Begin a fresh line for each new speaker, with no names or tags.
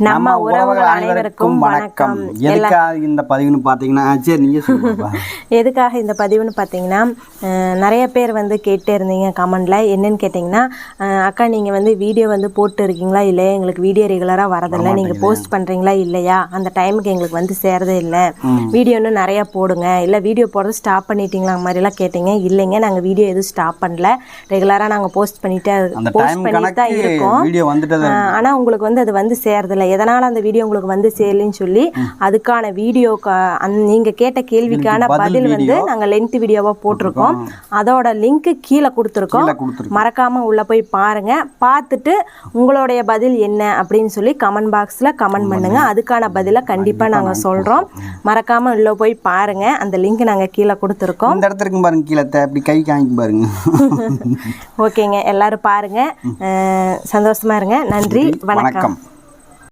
நம்ம உறவுகள் அனைவருக்கும் வணக்கம்.
எதுக்காக இந்த பதிவுன்னு பார்த்தீங்கன்னா, சரி நீங்கள் சொல்லுங்க.
எதுக்காக இந்த பதிவுன்னு பார்த்தீங்கன்னா, நிறைய பேர் வந்து கேட்டே இருந்தீங்க கமெண்டில். என்னன்னு கேட்டிங்கன்னா, அக்கா நீங்கள் வந்து வீடியோ வந்து போட்டு இருக்கீங்களா இல்லையா, எங்களுக்கு வீடியோ ரெகுலராக வரதில்லை, நீங்கள் போஸ்ட் பண்ணுறீங்களா இல்லையா, அந்த டைமுக்கு எங்களுக்கு வந்து சேரதே இல்லை, வீடியோ இன்னும் நிறையா போடுங்க, இல்லை வீடியோ போடுறது ஸ்டாப் பண்ணிட்டீங்களா மாதிரிலாம் கேட்டிங்க. இல்லைங்க, நாங்கள் வீடியோ எதுவும் ஸ்டாப் பண்ணல, ரெகுலராக நாங்கள் போஸ்ட் பண்ணிட்டு தான் இருக்கோம். ஆனால் உங்களுக்கு வந்து அது வந்து சேரதில்லை, எதனால் அந்த வீடியோ உங்களுக்கு வந்து சேரலன்னு சொல்லி அதுக்கான வீடியோ நீங்கள் கேட்ட கேள்விக்கான பதில் வந்து நாங்கள் லென்த் வீடியோவாக போட்டிருக்கோம். அதோட லிங்க்கு கீழே கொடுத்துருக்கோம். மறக்காமல் உள்ளே போய் பாருங்கள். பார்த்துட்டு உங்களுடைய பதில் என்ன அப்படின்னு சொல்லி கமெண்ட் பாக்ஸில் கமெண்ட் பண்ணுங்கள். அதுக்கான பதிலை கண்டிப்பாக நாங்கள் சொல்கிறோம். மறக்காமல் உள்ளே போய் பாருங்கள். அந்த லிங்க் நாங்கள் கீழே கொடுத்துருக்கோம்.
இந்த இடத்துக்கு பாருங்க, கீழே அப்படி கை காமிக்க பாருங்க.
ஓகேங்க, எல்லாரும் பாருங்கள், சந்தோஷமா இருங்க. நன்றி, வணக்கம்.